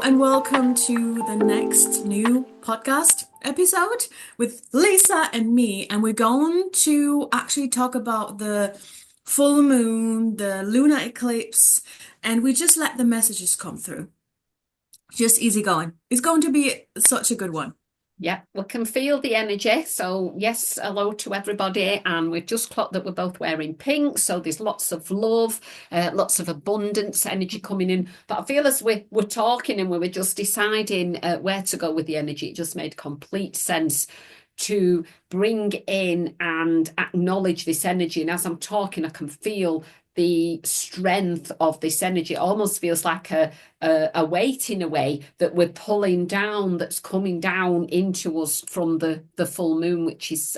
and welcome to the next new podcast episode with Lisa and me. And we're going to actually talk about the full moon, the lunar eclipse, and we just let the messages come through. Just easy going. It's going to be such a good one. Yeah, we can feel the energy. So, yes, hello to everybody. And we've just clocked that we're both wearing pink. So, there's lots of love, lots of abundance energy coming in. But I feel as we're talking and we were just deciding where to go with the energy, it just made complete sense to bring in and acknowledge this energy. And as I'm talking, I can feel the strength of this energy. It almost feels like a weight in a way that we're pulling down, that's coming down into us from the full moon, which is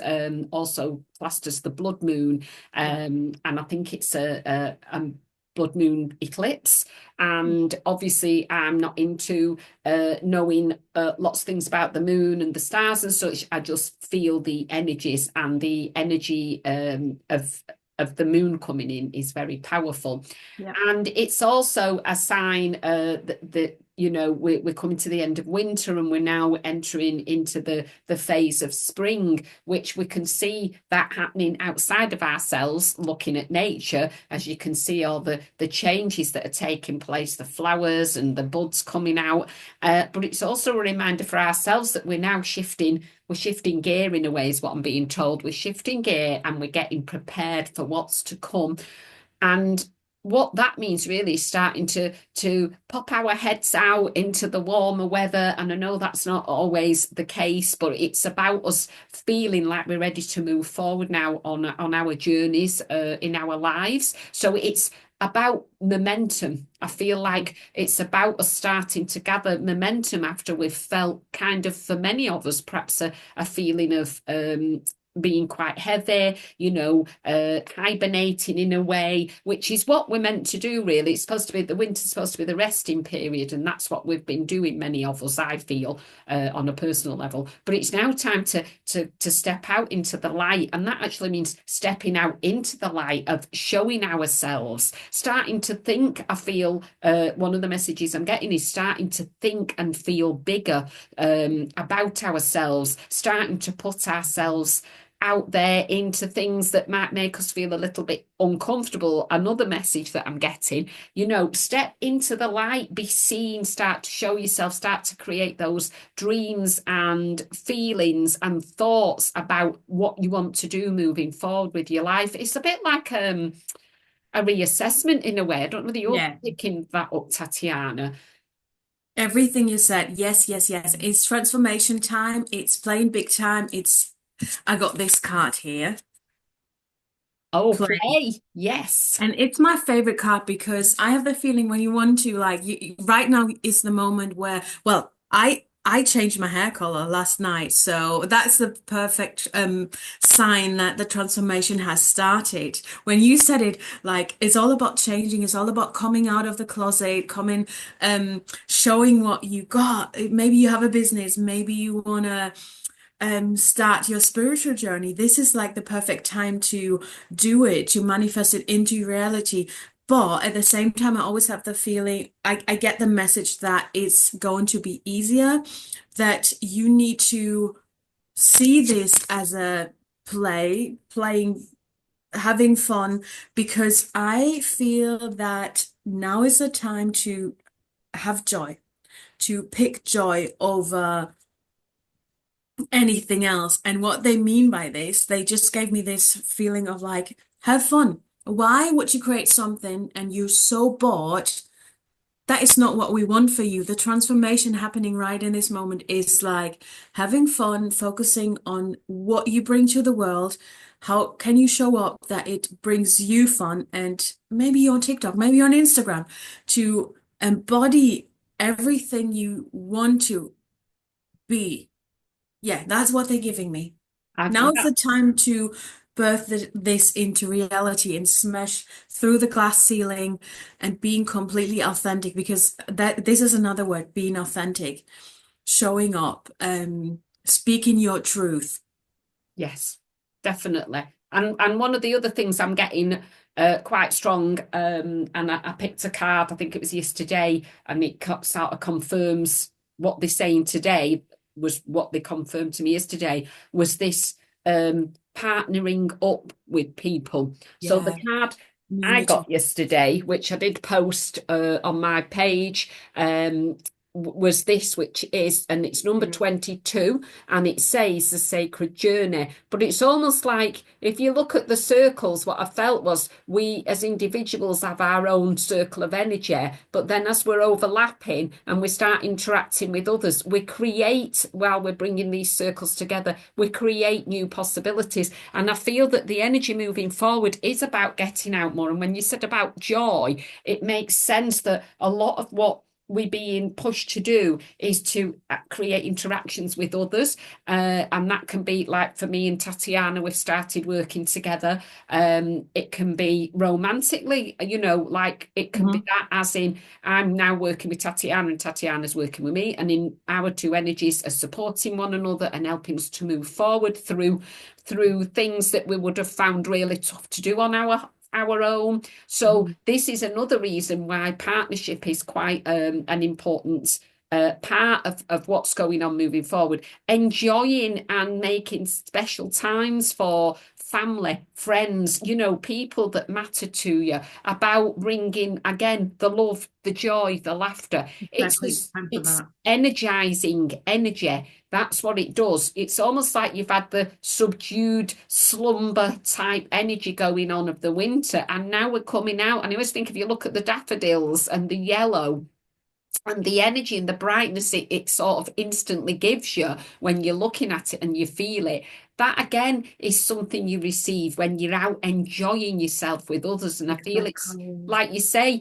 also classed as the blood moon. And I think it's a blood moon eclipse. And obviously I'm not into knowing lots of things about the moon and the stars and such. I just feel the energies, and the energy of the moon coming in is very powerful. Yeah. And it's also a sign that we're coming to the end of winter, and we're now entering into the phase of spring, which we can see that happening outside of ourselves, looking at nature, as you can see all the changes that are taking place, the flowers and the buds coming out. But it's also a reminder for ourselves that we're now shifting gear in a way, is what I'm being told. We're shifting gear and we're getting prepared for what's to come. And what that means really is starting to pop our heads out into the warmer weather. And I know that's not always the case, but it's about us feeling like we're ready to move forward now on our journeys in our lives. So it's about momentum. I feel like it's about us starting to gather momentum after we've felt, kind of, for many of us, perhaps a feeling of being quite heavy, hibernating in a way, which is what we're meant to do, really. It's supposed to be, the winter's supposed to be the resting period, and that's what we've been doing, many of us, I feel, on a personal level. But it's now time to step out into the light, and that actually means stepping out into the light of showing ourselves, starting to think. I feel one of the messages I'm getting is starting to think and feel bigger about ourselves, starting to put ourselves out there into things that might make us feel a little bit uncomfortable. Another message that I'm getting, step into the light, be seen, start to show yourself, start to create those dreams and feelings and thoughts about what you want to do moving forward with your life. It's a bit like a reassessment in a way. I don't know whether you're Yeah. picking that up, Tatiana. Everything you said. Yes, yes, yes. It's transformation time. It's playing big time. I got this card here. Oh, Play. play. Yes. And it's my favorite card because I have the feeling when you want to, like, right now is the moment where, well, I changed my hair color last night, so that's the perfect sign that the transformation has started. When you said it, like, it's all about changing, it's all about coming out of the closet, showing what you got. Maybe you have a business, maybe you wanna start your spiritual journey. This is like the perfect time to do it, to manifest it into reality. But at the same time, I always have the feeling, I get the message that it's going to be easier, that you need to see this as a playing, having fun, because I feel that now is the time to have joy, to pick joy over anything else. And what they mean by this, they just gave me this feeling of like, have fun. Why would you create something and you're so bored? That is not what we want for you. The transformation happening right in this moment is like having fun, focusing on what you bring to the world. How can you show up that it brings you fun? And maybe you're on TikTok, maybe you're on Instagram, to embody everything you want to be. Yeah, that's what they're giving me. Now is the time to birth this into reality and smash through the glass ceiling and being completely authentic, because this is another word, being authentic, showing up, speaking your truth. Yes, definitely. And one of the other things I'm getting quite strong, and I picked a card, I think it was yesterday, and it sort of confirms what they're saying today was what they confirmed to me yesterday, was this partnering up with people. So the Yeah, card I community. got yesterday, which I did post on my page, was this, which is, and it's number 22, and it says the sacred journey. But it's almost like if you look at the circles, what I felt was we as individuals have our own circle of energy, but then as we're overlapping and we start interacting with others, we create, while we're bringing these circles together, we create new possibilities. And I feel that the energy moving forward is about getting out more. And when you said about joy, it makes sense that a lot of what we're being pushed to do is to create interactions with others, and that can be like for me and Tatiana, we've started working together. It can be romantically, like it can be Mhm. that, as in I'm now working with Tatiana and Tatiana's working with me, and in our two energies are supporting one another and helping us to move forward through things that we would have found really tough to do on our own. So Mhm. this is another reason why partnership is quite an important part of what's going on moving forward. Enjoying and making special times for family, friends, people that matter to you, about bringing again the love, the joy, the laughter. It's Exactly. just, Time for it's that. energizing energy. That's what it does. It's almost like you've had the subdued slumber type energy going on of the winter, and now we're coming out. And I always think if you look at the daffodils and the yellow and the energy and the brightness it sort of instantly gives you when you're looking at it and you feel it, that again is something you receive when you're out enjoying yourself with others. And I feel it's Exactly. like you say,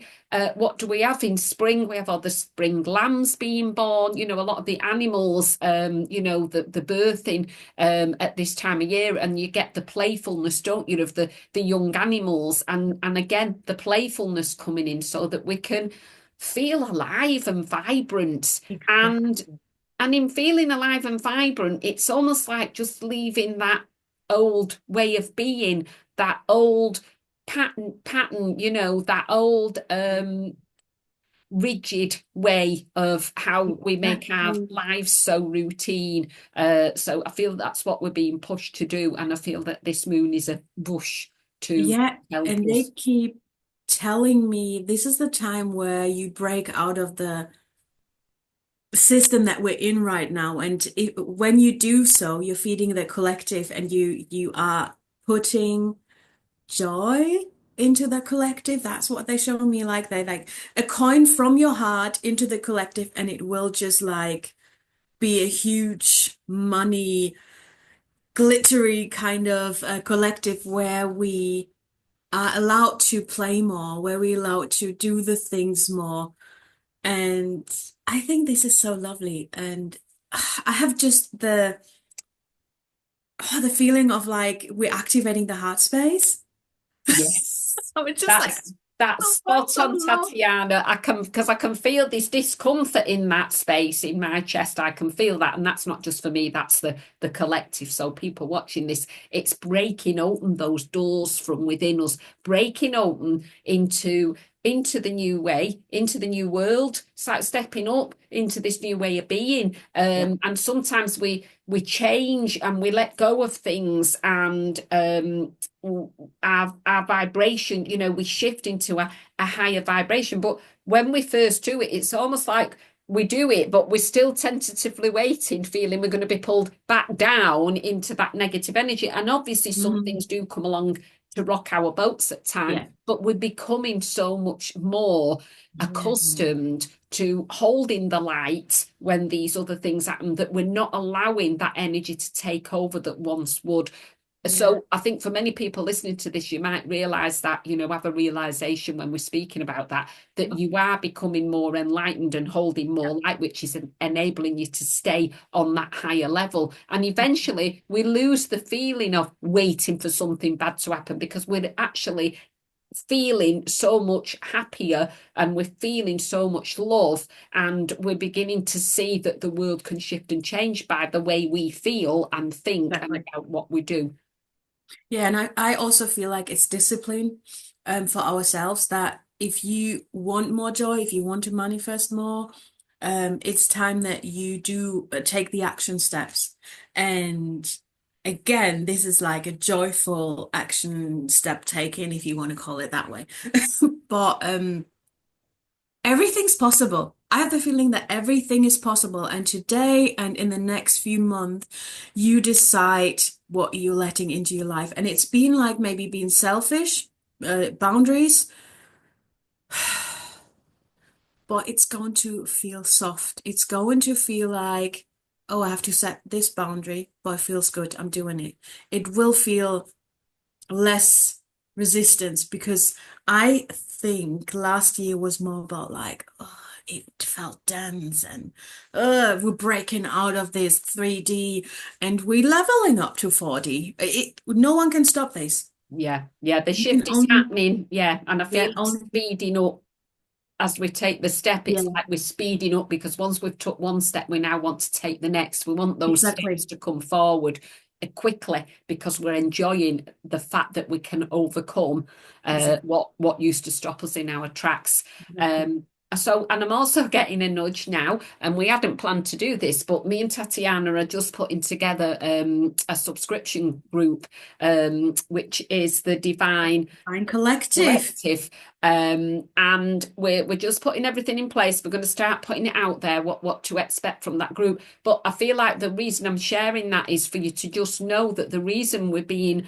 what do we have in spring? We have all the spring lambs being born, a lot of the animals, the birthing at this time of year, and you get the playfulness, don't you, of the young animals, and again the playfulness coming in so that we can feel alive and vibrant. And Exactly. and in feeling alive and vibrant, it's almost like just leaving that old way of being, that old pattern, that old rigid way of how we make our Exactly. lives so routine. So I feel that's what we're being pushed to do, and I feel that this moon is a push to Yeah, help and they us. keep telling me this is the time where you break out of the system that we're in right now. And when you do so, you're feeding the collective and you are putting joy into the collective. That's what they show me. Like they like a coin from your heart into the collective, and it will just like be a huge money, glittery kind of collective where we are allowed to play more, where we're allowed to do the things more. And I think this is so lovely. And I have just the feeling of like we're activating the heart space. Yes. So it's just like, That's oh, I spot on, love. Tatiana. I can feel this discomfort in that space in my chest. I can feel that, and that's not just for me. That's the collective. So people watching this, it's breaking open those doors from within us, breaking open into the new way, into the new world. It's like stepping up into this new way of being. Yeah. And sometimes we change and we let go of things, and our vibration, we shift into a higher vibration. But when we first do it, it's almost like we do it, but we're still tentatively waiting, feeling we're going to be pulled back down into that negative energy. And obviously, some Mhm. things do come along to rock our boats at times, Yeah. but we're becoming so much more Yeah. accustomed to holding the light when these other things happen, that we're not allowing that energy to take over that once would. Yeah. So I think for many people listening to this, you might realize that, have a realization when we're speaking about that, that you are becoming more enlightened and holding Yeah. more light, which is enabling you to stay on that higher level. And eventually we lose the feeling of waiting for something bad to happen, because we're actually feeling so much happier, and we're feeling so much love, and we're beginning to see that the world can shift and change by the way we feel and think and Exactly. about what we do. Yeah, and I also feel like it's discipline for ourselves that if you want more joy, if you want to manifest more, it's time that you do take the action steps. And again, this is like a joyful action step taking, if you want to call it that way. But everything's possible. I have the feeling that everything is possible. And today and in the next few months, you decide what you're letting into your life. And it's been like maybe being selfish, boundaries, but it's going to feel soft. It's going to feel like, oh, I have to set this boundary, but it feels good. I'm doing it. It will feel less resistance because I think last year was more about like, oh, it felt dense and we're breaking out of this 3D and we're leveling up to 4D. No one can stop this. Yeah, yeah, the You can shift is only, happening. Yeah, and I feel yeah, it's only, speeding up as we take the step. It's yeah, like we're speeding up because once we've took one step, we now want to take the next. We want those steps exactly. to come forward quickly because we're enjoying the fact that we can overcome Exactly. what used to stop us in our tracks. Exactly. So, and I'm also getting a nudge now, and we hadn't planned to do this, but me and Tatiana are just putting together a subscription group, which is the Divine Fine collective. Collective. And we're just putting everything in place. We're going to start putting it out there, what to expect from that group. But I feel like the reason I'm sharing that is for you to just know that the reason we're being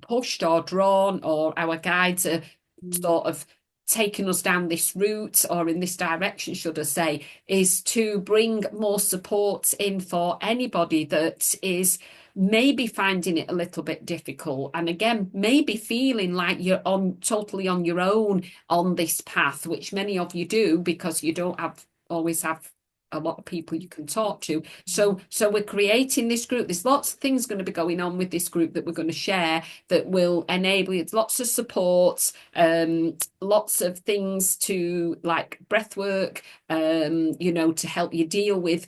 pushed or drawn, or our guides are Mm. sort of taking us down this route or in this direction, should I say, is to bring more support in for anybody that is maybe finding it a little bit difficult, and again maybe feeling like you're on totally on your own on this path, which many of you do because you don't have always have a lot of people you can talk to. So we're creating this group. There's lots of things going to be going on with this group that we're going to share that will enable you lots of support, lots of things to like breath work, to help you deal with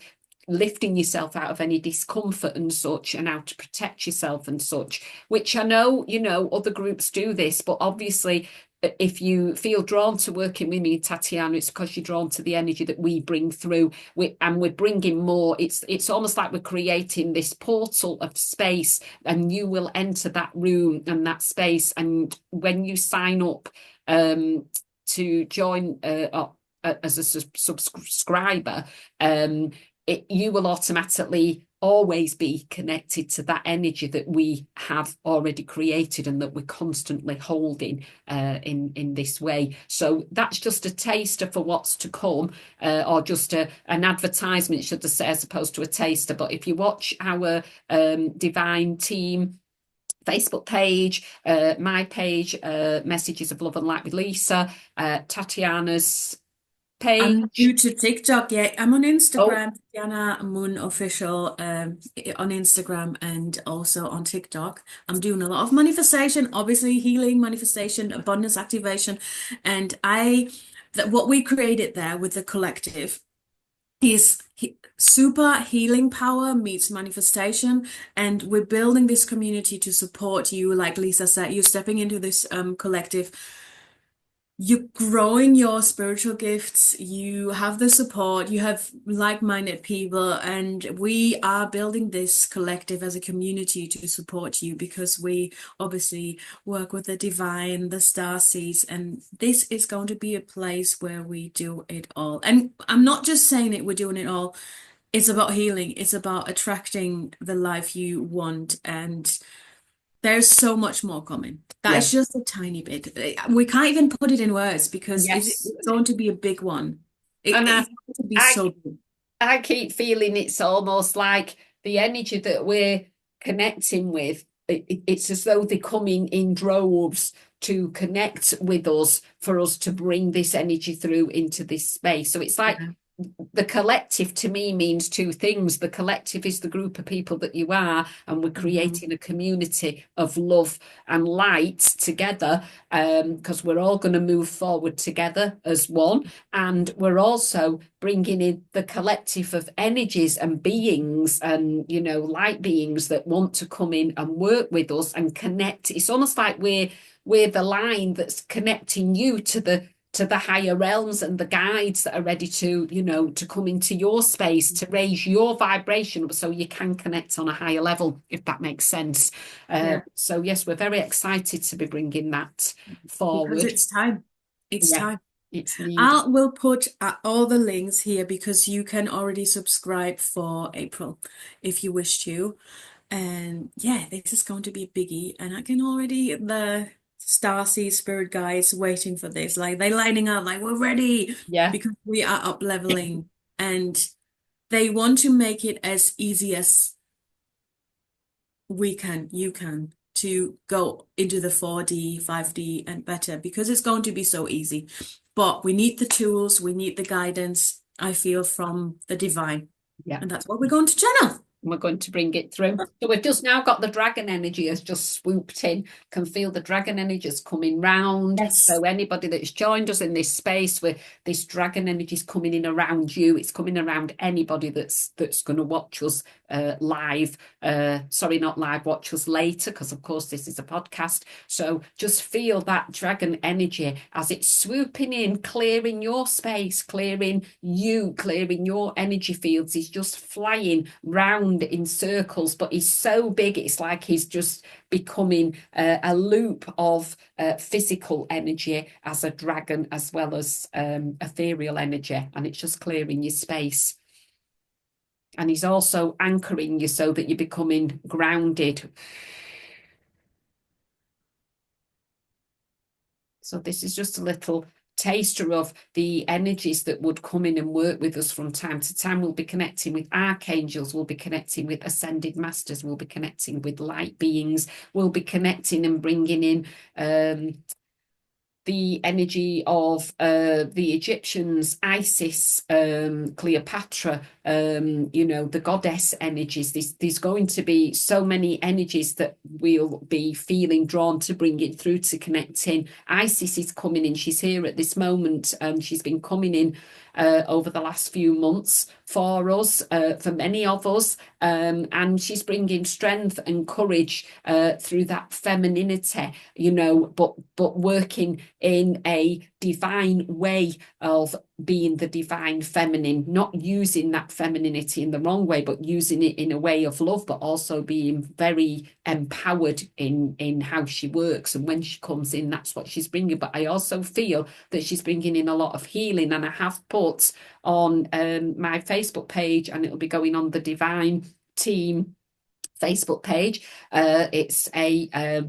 lifting yourself out of any discomfort and such, and how to protect yourself and such, which I know, other groups do this, but obviously if you feel drawn to working with me, Tatiana, it's because you're drawn to the energy that we bring through. And we're bringing more. It's almost like we're creating this portal of space, and you will enter that room and that space. And when you sign up to join as a subscriber, you will automatically always be connected to that energy that we have already created and that we're constantly holding in this way. So that's just a taster for what's to come, or just an advertisement, should I say, as opposed to a taster. But if you watch our Divine Team Facebook page, my page, Messages of Love and Light with Lisa, Tatiana's I'm page. new to TikTok. Yeah, I'm on Oh, Instagram, Tatiana Moon Official, on Instagram and also on TikTok. I'm doing a lot of manifestation, obviously healing, manifestation, abundance activation, and that what we created there with the collective is super healing power meets manifestation, and we're building this community to support you. Like Lisa said, you're stepping into this collective. You're growing your spiritual gifts, you have the support, you have like-minded people, and we are building this collective as a community to support you because we obviously work with the divine, the star seeds, and this is going to be a place where we do it all. And I'm not just saying it, we're doing it all. It's about healing, it's about attracting the life you want, and there's so much more coming. That yeah. is just a tiny bit. We can't even put it in words because Yes. it's going to be a big one. And It's going to be I so big. I keep feeling it's almost like the energy that we're connecting with, it's as though they're coming in droves to connect with us for us to bring this energy through into this space. So it's like Yeah. the collective to me means two things. The collective is the group of people that you are, and we're Mhm. creating a community of love and light together, because we're all going to move forward together as one. And we're also bringing in the collective of energies and beings and, light beings that want to come in and work with us and connect. It's almost like we're the line that's connecting you to the higher realms and the guides that are ready to come into your space to raise your vibration so you can connect on a higher level, if that makes sense. Yeah, So yes, we're very excited to be bringing that because forward. it's time. It's Yeah, time. it's needed. I will put all the links here because you can already subscribe for April if you wish to. And yeah, this is going to be a biggie. And I can already, the Starseed spirit guides waiting for this. Like they're lining up, like we're ready Yeah, because we are up leveling. And they want to make it as easy as you can to go into the 4D, 5D and better because it's going to be so easy. But we need the tools, we need the guidance, I feel, from the divine. yeah. And that's what we're going to channel. We're going to bring it through. So we've just now got the dragon energy has just swooped in, can feel the dragon energy is coming round. Yes. So anybody that's joined us in this space where this dragon energy is coming in around you, it's coming around anybody that's going to watch us live. Sorry, not live, watch us later, because of course this is a podcast. So just feel that dragon energy as it's swooping in, clearing your space, clearing you, clearing your energy fields. He's just flying round in circles, but he's so big, it's like he's just becoming a loop of physical energy as a dragon, as well as ethereal energy, and it's just clearing your space. And he's also anchoring you so that you're becoming grounded. So this is just a little taster of the energies that would come in and work with us from time to time. We'll be connecting with archangels, we'll be connecting with ascended masters, we'll be connecting with light beings, we'll be connecting and bringing in the energy of the Egyptians, Isis, Cleopatra, the goddess energies. There's going to be so many energies that we'll be feeling drawn to bring it through to connect in. Isis is coming in. She's here at this moment. She's been coming in over the last few months for us, for many of us. And she's bringing strength and courage through that femininity, but working in a divine way of being the divine feminine, not using that femininity in the wrong way, but using it in a way of love, but also being very empowered in how she works. And when she comes in, that's what she's bringing. But I also feel that she's bringing in a lot of healing. And I have put on my Facebook page, and it'll be going on the Divine Team Facebook page. It's a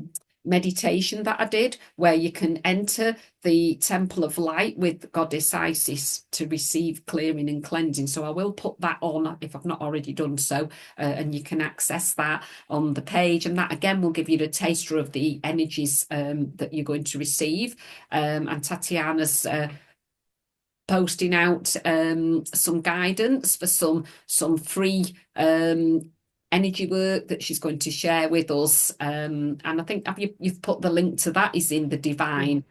meditation that I did where you can enter the Temple of Light with Goddess Isis to receive clearing and cleansing. So I will put that on if I've not already done so, and you can access that on the page. And that again will give you the taster of the energies that you're going to receive. And Tatiana's posting out some guidance for some free energy work that she's going to share with us. And I think you've put the link to that is in the Divine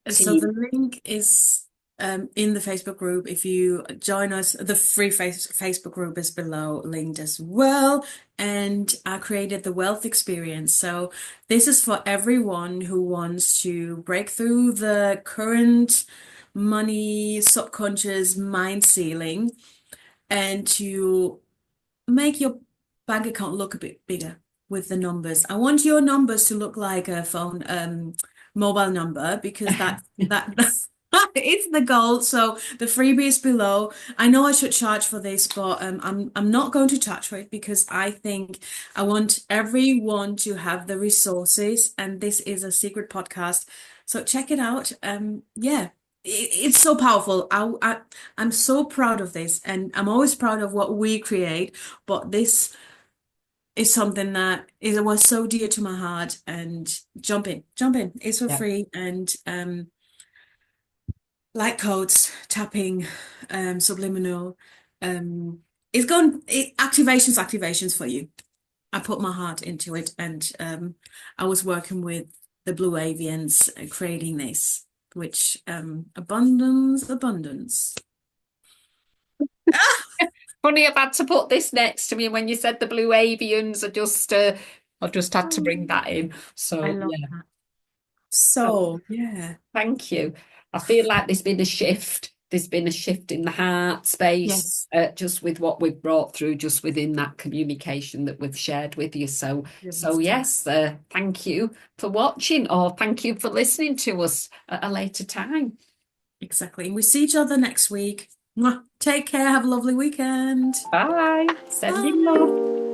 So Team. the link is in the Facebook group. If you join us, the free Facebook group is below linked as well. And I created the wealth experience. So this is for everyone who wants to break through the current money subconscious mind ceiling and to make your bank account look a bit bigger with the numbers. I want your numbers to look like a phone mobile number because that's it's the goal. So the freebie is below. I know I should charge for this, but I'm not going to charge for it because I think I want everyone to have the resources, and this is a secret podcast. So check it out. Yeah. It's so powerful. I'm so proud of this, and I'm always proud of what we create. But this is something that is was so dear to my heart. And jump in. It's for Yeah. free, and light codes, tapping, subliminal. Um, it's gone activations for you. I put my heart into it, and I was working with the Blue Avians creating this, which abundance. Funny, I've had to put this next to me. When you said the blue avians, I just had to bring that in. I So love yeah. that. Oh, So, yeah. thank you. I feel like there's been a shift. There's been a shift in the heart space, Yes. just with what we've brought through, just within that communication that we've shared with you. So yes, thank you for watching, or thank you for listening to us at a later time. Exactly. And we see each other next week. Mwah. Take care. Have a lovely weekend. Bye. Sending love. Bye.